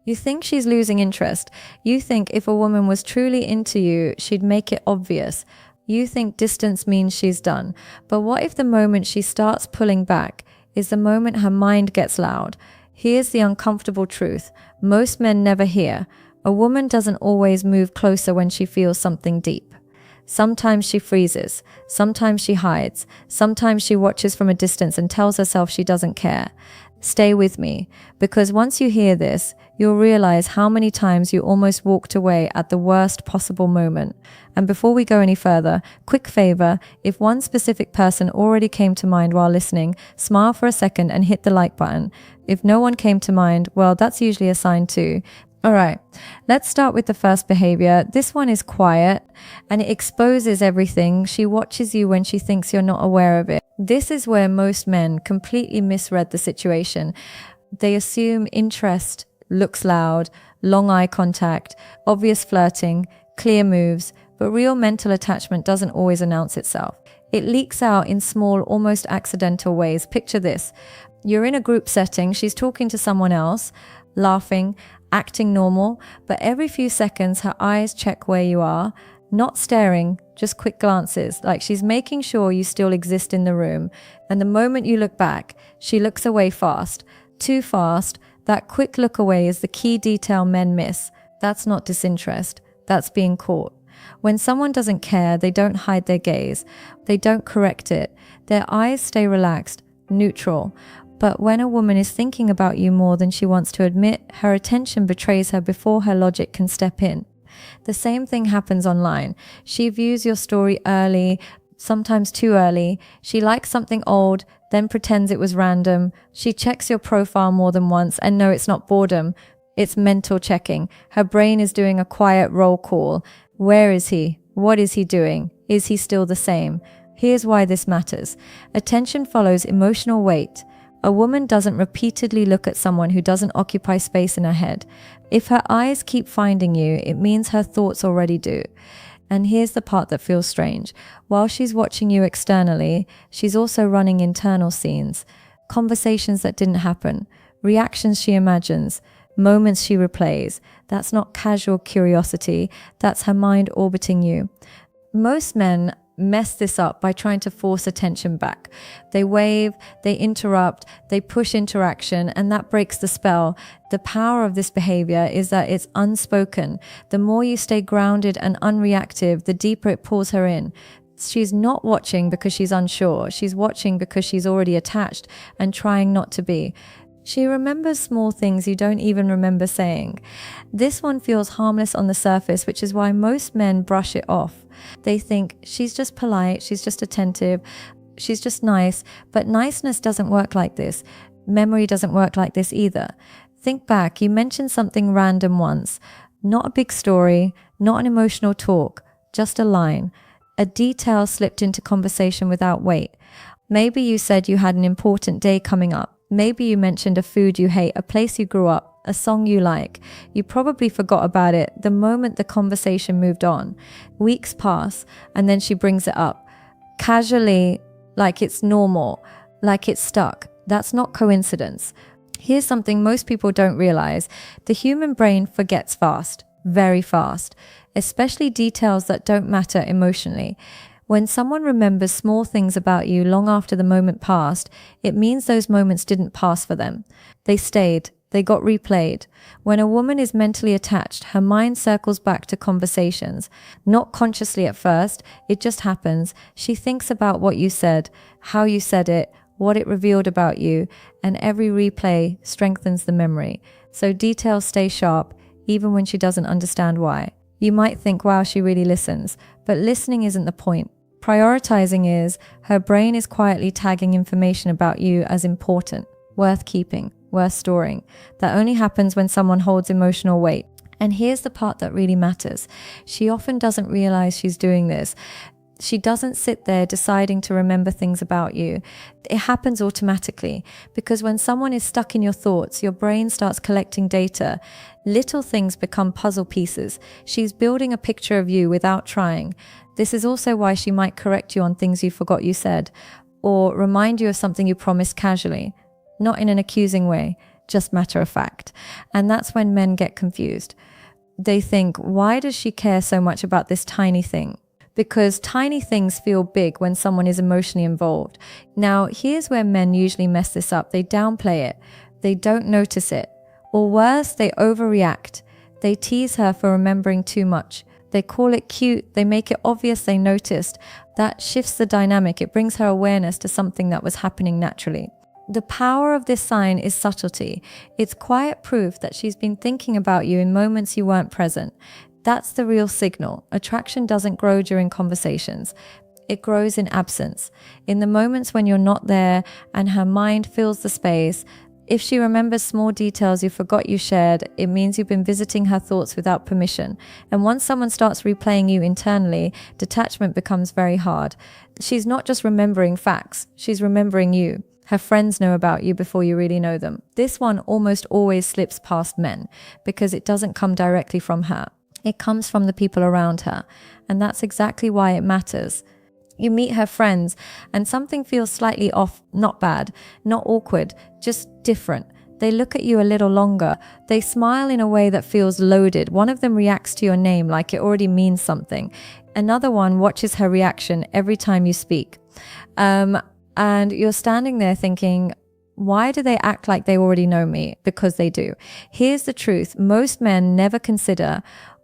You think she's losing interest. You think if a woman was truly into you, she'd make it obvious. You think distance means she's done. But what if the moment she starts pulling back is the moment her mind gets loud? Here's the uncomfortable truth. Most men never hear. A woman doesn't always move closer when she feels something deep. Sometimes she freezes. Sometimes she hides. Sometimes she watches from a distance and tells herself she doesn't care. Stay with me, because once you hear this, you'll realize how many times you almost walked away at the worst possible moment. And before we go any further, quick favor, if one specific person already came to mind while listening, smile for a second and hit the like button. If no one came to mind, well, that's usually a sign too. All right, let's start with the first behavior. This one is quiet and it exposes everything. She watches you when she thinks you're not aware of it. This is where most men completely misread the situation. They assume interest looks loud, long eye contact, obvious flirting, clear moves, but real mental attachment doesn't always announce itself. It leaks out in small, almost accidental ways. Picture this. You're in a group setting, she's talking to someone else, laughing, acting normal, but every few seconds her eyes check where you are, not staring, just quick glances, like she's making sure you still exist in the room. And the moment you look back, she looks away fast, too fast. That quick look away is the key detail men miss. That's not disinterest, that's being caught. When someone doesn't care, they don't hide their gaze, they don't correct it. Their eyes stay relaxed, neutral. But when a woman is thinking about you more than she wants to admit, her attention betrays her before her logic can step in. The same thing happens online. She views your story early, sometimes too early. She likes something old, then pretends it was random. She checks your profile more than once, and no, it's not boredom. It's mental checking. Her brain is doing a quiet roll call. Where is he? What is he doing? Is he still the same? Here's why this matters. Attention follows emotional weight. A woman doesn't repeatedly look at someone who doesn't occupy space in her head. If her eyes keep finding you, it means her thoughts already do. And here's the part that feels strange. While she's watching you externally, she's also running internal scenes. Conversations that didn't happen. Reactions she imagines. Moments she replays. That's not casual curiosity. That's her mind orbiting you. Most men mess this up by trying to force attention back. They wave, they interrupt, they push interaction, and that breaks the spell. The power of this behavior is that it's unspoken. The more you stay grounded and unreactive, the deeper it pulls her in. She's not watching because she's unsure. She's watching because she's already attached and trying not to be. She remembers small things you don't even remember saying. This one feels harmless on the surface, which is why most men brush it off. They think, she's just polite, she's just attentive, she's just nice. But niceness doesn't work like this. Memory doesn't work like this either. Think back, you mentioned something random once. Not a big story, not an emotional talk, just a line. A detail slipped into conversation without weight. Maybe you said you had an important day coming up. Maybe you mentioned a food you hate, a place you grew up, a song you like. You probably forgot about it the moment the conversation moved on. Weeks pass, and then she brings it up. Casually, like it's normal, like it's stuck. That's not coincidence. Here's something most people don't realize. The human brain forgets fast, very fast, especially details that don't matter emotionally. When someone remembers small things about you long after the moment passed, it means those moments didn't pass for them. They stayed. They got replayed. When a woman is mentally attached, her mind circles back to conversations. Not consciously at first, it just happens. She thinks about what you said, how you said it, what it revealed about you, and every replay strengthens the memory. So details stay sharp, even when she doesn't understand why. You might think, wow, she really listens, but listening isn't the point. Prioritizing is. Her brain is quietly tagging information about you as important, worth keeping, worth storing. That only happens when someone holds emotional weight. And here's the part that really matters. She often doesn't realize she's doing this. She doesn't sit there deciding to remember things about you. It happens automatically because when someone is stuck in your thoughts, your brain starts collecting data. Little things become puzzle pieces. She's building a picture of you without trying. This is also why she might correct you on things you forgot you said, or remind you of something you promised casually, not in an accusing way, just matter of fact. And that's when men get confused. They think, why does she care so much about this tiny thing? Because tiny things feel big when someone is emotionally involved. Now, here's where men usually mess this up. They downplay it. They don't notice it. Or worse, they overreact. They tease her for remembering too much. They call it cute. They make it obvious they noticed. That shifts the dynamic. It brings her awareness to something that was happening naturally. The power of this sign is subtlety. It's quiet proof that she's been thinking about you in moments you weren't present. That's the real signal. Attraction doesn't grow during conversations. It grows in absence. In the moments when you're not there and her mind fills the space. If she remembers small details you forgot you shared, it means you've been visiting her thoughts without permission. And once someone starts replaying you internally, detachment becomes very hard. She's not just remembering facts, she's remembering you. Her friends know about you before you really know them. This one almost always slips past men because it doesn't come directly from her. It comes from the people around her. And that's exactly why it matters. You meet her friends and something feels slightly off, not bad, not awkward, just different. They look at you a little longer. They smile in a way that feels loaded. One of them reacts to your name like it already means something. Another one watches her reaction every time you speak. And you're standing there thinking, why do they act like they already know me? Because they do. Here's the truth. Most men never consider.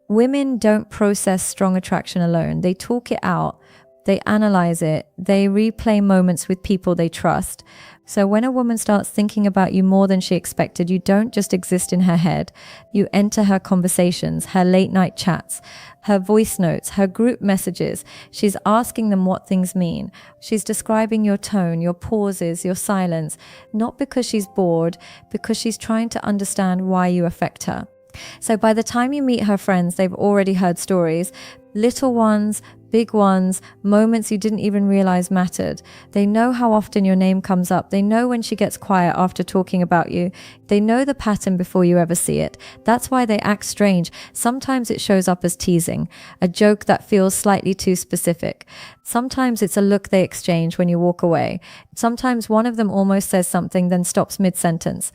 Women don't process strong attraction alone. They talk it out. They analyze it. They replay moments with people they trust. So when a woman starts thinking about you more than she expected, you don't just exist in her head. You enter her conversations, her late night chats, her voice notes, her group messages. She's asking them what things mean. She's describing your tone, your pauses, your silence, not because she's bored, because she's trying to understand why you affect her. So by the time you meet her friends, they've already heard stories, little ones, big ones, moments you didn't even realize mattered. They know how often your name comes up. They know when she gets quiet after talking about you. They know the pattern before you ever see it. That's why they act strange. Sometimes it shows up as teasing, a joke that feels slightly too specific. Sometimes it's a look they exchange when you walk away. Sometimes one of them almost says something, then stops mid-sentence.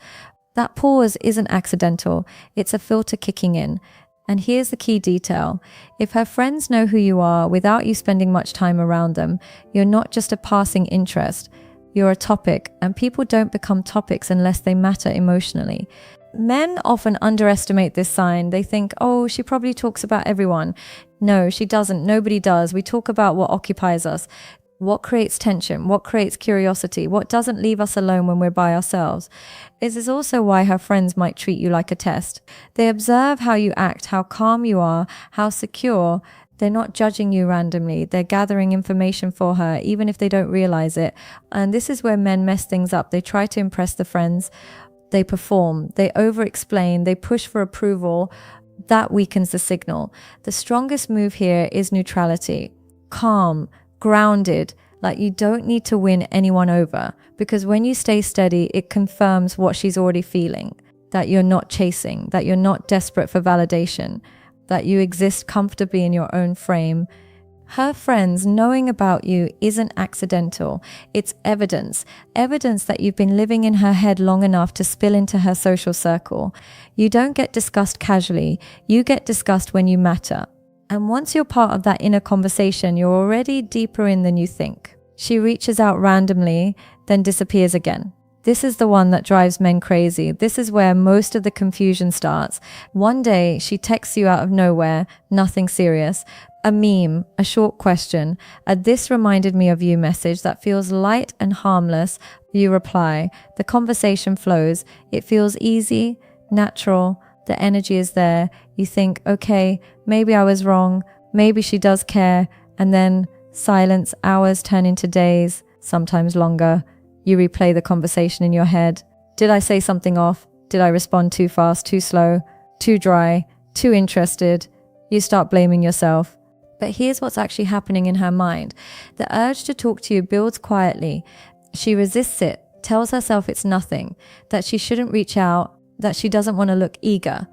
That pause isn't accidental. It's a filter kicking in. And here's the key detail. If her friends know who you are without you spending much time around them, you're not just a passing interest. You're a topic, and people don't become topics unless they matter emotionally. Men often underestimate this sign. They think, oh, she probably talks about everyone. No, she doesn't. Nobody does. We talk about what occupies us. What creates tension? What creates curiosity? What doesn't leave us alone when we're by ourselves? This is also why her friends might treat you like a test. They observe how you act, how calm you are, how secure. They're not judging you randomly. They're gathering information for her, even if they don't realize it. And this is where men mess things up. They try to impress the friends. They perform. They over-explain. They push for approval. That weakens the signal. The strongest move here is neutrality. Calm. Grounded, like you don't need to win anyone over, because when you stay steady, it confirms what she's already feeling, that you're not chasing, that you're not desperate for validation, that you exist comfortably in your own frame. Her friends knowing about you isn't accidental. It's evidence that you've been living in her head long enough to spill into her social circle. You don't get discussed casually. You get discussed when you matter. And once you're part of that inner conversation, you're already deeper in than you think. She reaches out randomly, then disappears again. This is the one that drives men crazy. This is where most of the confusion starts. One day, she texts you out of nowhere, nothing serious. A meme, a short question, a "this reminded me of you" message that feels light and harmless. You reply. The conversation flows. It feels easy, natural. The energy is there. You think, okay, maybe I was wrong. Maybe she does care. And then silence, hours turn into days, sometimes longer. You replay the conversation in your head. Did I say something off? Did I respond too fast, too slow, too dry, too interested? You start blaming yourself. But here's what's actually happening in her mind. The urge to talk to you builds quietly. She resists it, tells herself it's nothing, that she shouldn't reach out, that she doesn't want to look eager.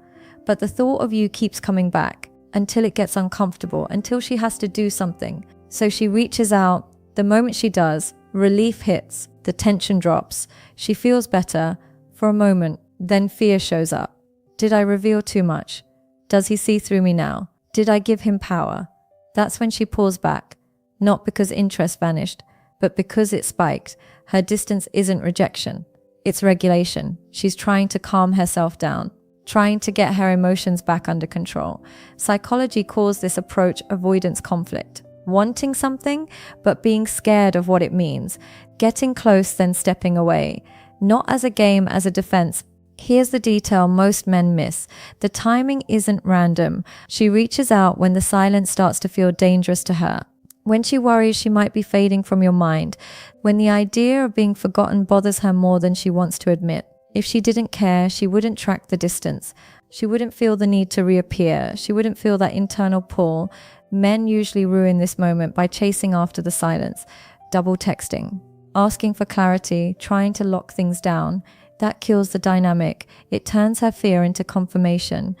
But the thought of you keeps coming back until it gets uncomfortable, until she has to do something. So she reaches out. The moment she does, relief hits, the tension drops. She feels better for a moment. Then fear shows up. Did I reveal too much? Does he see through me now? Did I give him power? That's when she pulls back, not because interest vanished, but because it spiked. Her distance isn't rejection, it's regulation. She's trying to calm herself down, trying to get her emotions back under control. Psychology calls this approach avoidance conflict. Wanting something, but being scared of what it means. Getting close, then stepping away. Not as a game, as a defense. Here's the detail most men miss. The timing isn't random. She reaches out when the silence starts to feel dangerous to her. When she worries she might be fading from your mind. When the idea of being forgotten bothers her more than she wants to admit. If she didn't care, she wouldn't track the distance. She wouldn't feel the need to reappear. She wouldn't feel that internal pull. Men usually ruin this moment by chasing after the silence, double texting, asking for clarity, trying to lock things down. That kills the dynamic. It turns her fear into confirmation.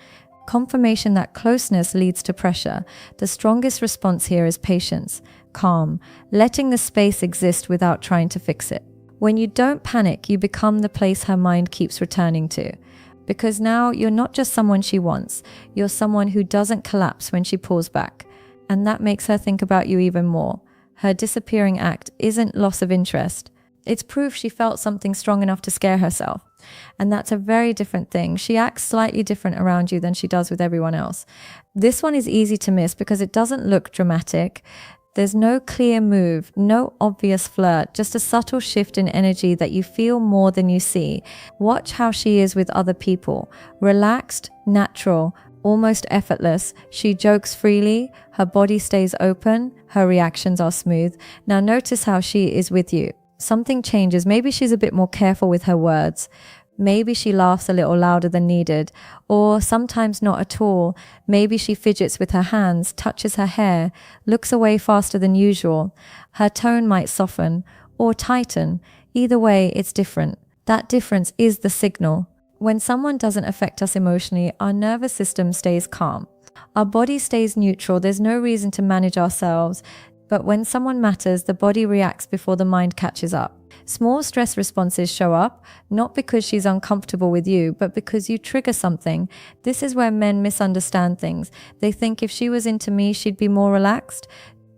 Confirmation that closeness leads to pressure. The strongest response here is patience, calm, letting the space exist without trying to fix it. When you don't panic, you become the place her mind keeps returning to. Because now you're not just someone she wants, you're someone who doesn't collapse when she pulls back. And that makes her think about you even more. Her disappearing act isn't loss of interest. It's proof she felt something strong enough to scare herself. And that's a very different thing. She acts slightly different around you than she does with everyone else. This one is easy to miss because it doesn't look dramatic. There's no clear move, no obvious flirt, just a subtle shift in energy that you feel more than you see. Watch how she is with other people. Relaxed, natural, almost effortless. She jokes freely, her body stays open, her reactions are smooth. Now notice how she is with you. Something changes. Maybe she's a bit more careful with her words. Maybe she laughs a little louder than needed, or sometimes not at all. Maybe she fidgets with her hands, touches her hair, looks away faster than usual. Her tone might soften or tighten. Either way, it's different. That difference is the signal. When someone doesn't affect us emotionally, our nervous system stays calm. Our body stays neutral. There's no reason to manage ourselves. But when someone matters, the body reacts before the mind catches up. Small stress responses show up, not because she's uncomfortable with you, but because you trigger something. This is where men misunderstand things. They think if she was into me, she'd be more relaxed,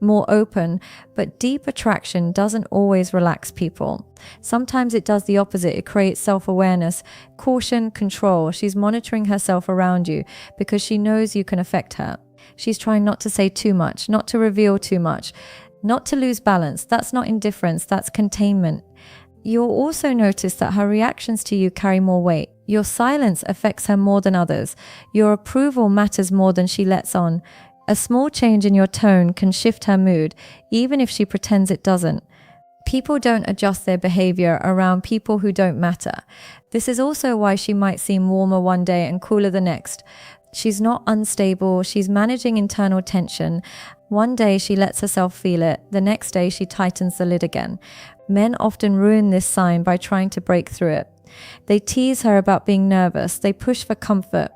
more open, but deep attraction doesn't always relax people. Sometimes it does the opposite. It creates self-awareness, caution, control. She's monitoring herself around you because she knows you can affect her. She's trying not to say too much, not to reveal too much, not to lose balance. That's not indifference, that's containment. You'll also notice that her reactions to you carry more weight. Your silence affects her more than others. Your approval matters more than she lets on. A small change in your tone can shift her mood, even if she pretends it doesn't. People don't adjust their behavior around people who don't matter. This is also why she might seem warmer one day and cooler the next. She's not unstable, she's managing internal tension. One day she lets herself feel it, the next day she tightens the lid again. Men often ruin this sign by trying to break through it. They tease her about being nervous, they push for comfort.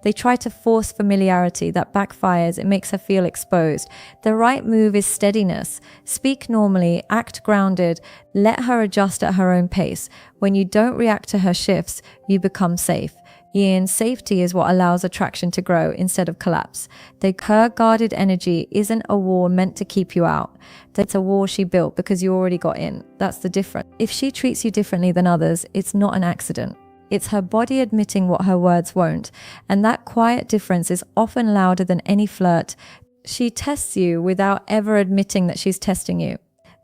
They try to force familiarity that backfires. It makes her feel exposed. The right move is steadiness. Speak normally, act grounded, let her adjust at her own pace. When you don't react to her shifts, you become safe. Yin, safety is what allows attraction to grow instead of collapse. Her guarded energy isn't a wall meant to keep you out. That's a wall she built because you already got in. That's the difference. If she treats you differently than others, it's not an accident. It's her body admitting what her words won't. And that quiet difference is often louder than any flirt. She tests you without ever admitting that she's testing you.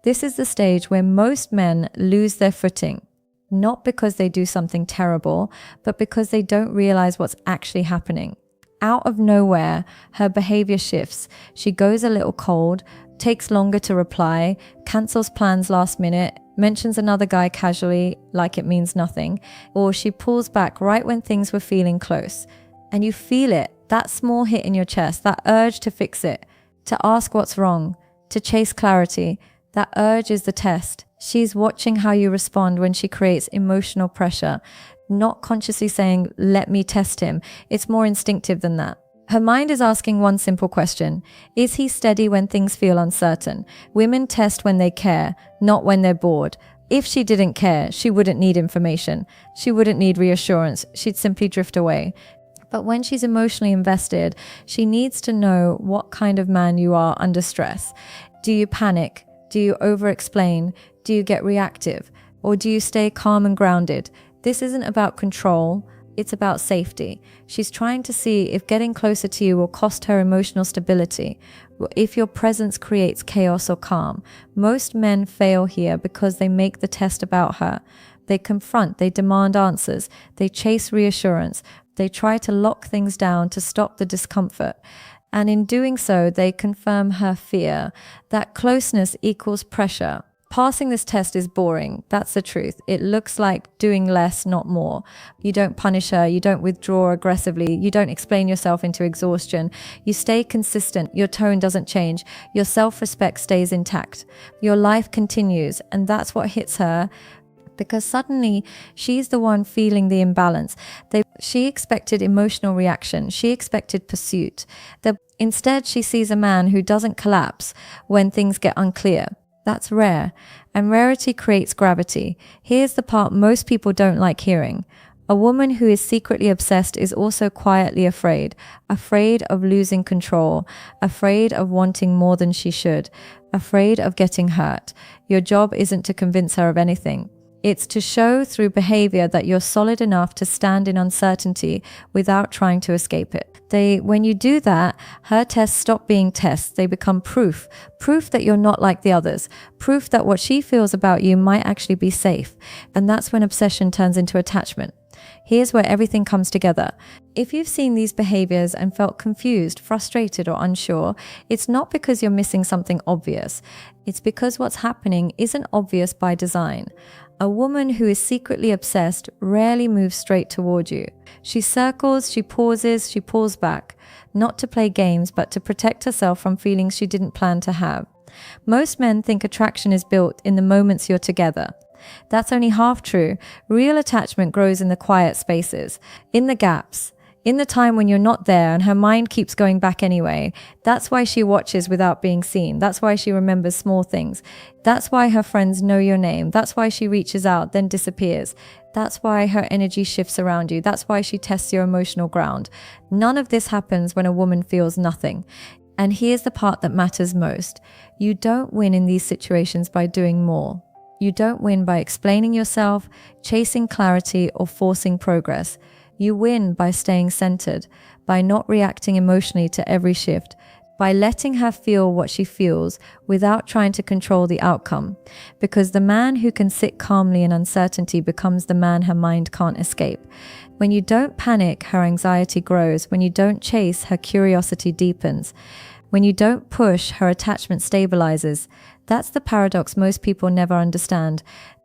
This is the stage where most men lose their footing. Not because they do something terrible, but because they don't realize what's actually happening. Out of nowhere, her behavior shifts. She goes a little cold, takes longer to reply, cancels plans last minute, mentions another guy casually like it means nothing, or she pulls back right when things were feeling close. And you feel it, that small hit in your chest, that urge to fix it, to ask what's wrong, to chase clarity. That urge is the test. She's watching how you respond when she creates emotional pressure, not consciously saying, let me test him. It's more instinctive than that. Her mind is asking one simple question. Is he steady when things feel uncertain? Women test when they care, not when they're bored. If she didn't care, she wouldn't need information. She wouldn't need reassurance. She'd simply drift away. But when she's emotionally invested, she needs to know what kind of man you are under stress. Do you panic? Do you over-explain? Do you get reactive? Or do you stay calm and grounded? This isn't about control. It's about safety. She's trying to see if getting closer to you will cost her emotional stability, if your presence creates chaos or calm. Most men fail here because they make the test about her. They confront, they demand answers, they chase reassurance, they try to lock things down to stop the discomfort. And in doing so, they confirm her fear that closeness equals pressure. Passing this test is boring. That's the truth. It looks like doing less, not more. You don't punish her. You don't withdraw aggressively. You don't explain yourself into exhaustion. You stay consistent. Your tone doesn't change. Your self-respect stays intact. Your life continues. And that's what hits her, because suddenly she's the one feeling the imbalance. She expected emotional reaction. She expected pursuit. Instead, she sees a man who doesn't collapse when things get unclear. That's rare, and rarity creates gravity. Here's the part most people don't like hearing. A woman who is secretly obsessed is also quietly afraid of losing control, afraid of wanting more than she should, afraid of getting hurt. Your job isn't to convince her of anything. It's to show through behavior that you're solid enough to stand in uncertainty without trying to escape it. When you do that, her tests stop being tests. They become proof that you're not like the others, proof that what she feels about you might actually be safe. And that's when obsession turns into attachment. Here's where everything comes together. If you've seen these behaviors and felt confused, frustrated, or unsure, it's not because you're missing something obvious. It's because what's happening isn't obvious by design. A woman who is secretly obsessed rarely moves straight toward you. She circles, she pauses, she pulls back, not to play games, but to protect herself from feelings she didn't plan to have. Most men think attraction is built in the moments you're together. That's only half true. Real attachment grows in the quiet spaces, in the gaps, in the time when you're not there and her mind keeps going back anyway. That's why she watches without being seen. That's why she remembers small things. That's why her friends know your name. That's why she reaches out, then disappears. That's why her energy shifts around you. That's why she tests your emotional ground. None of this happens when a woman feels nothing. And here's the part that matters most. You don't win in these situations by doing more. You don't win by explaining yourself, chasing clarity, or forcing progress. You win by staying centered, by not reacting emotionally to every shift, by letting her feel what she feels without trying to control the outcome. Because the man who can sit calmly in uncertainty becomes the man her mind can't escape. When you don't panic, her anxiety grows. When you don't chase, her curiosity deepens. When you don't push, her attachment stabilizes. That's the paradox most people never understand.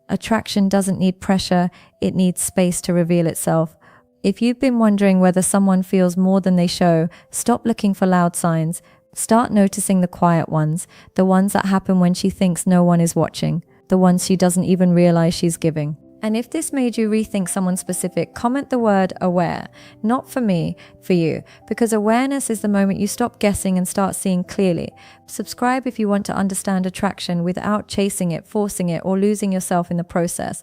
Attraction doesn't need pressure, it needs space to reveal itself. If you've been wondering whether someone feels more than they show, stop looking for loud signs. Start noticing the quiet ones, the ones that happen when she thinks no one is watching, the ones she doesn't even realize she's giving. And if this made you rethink someone specific, comment the word aware. Not for me, for you. Because awareness is the moment you stop guessing and start seeing clearly. Subscribe if you want to understand attraction without chasing it, forcing it, or losing yourself in the process.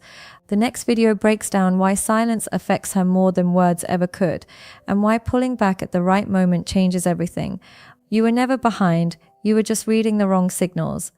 The next video breaks down why silence affects her more than words ever could, and why pulling back at the right moment changes everything. You were never behind, you were just reading the wrong signals.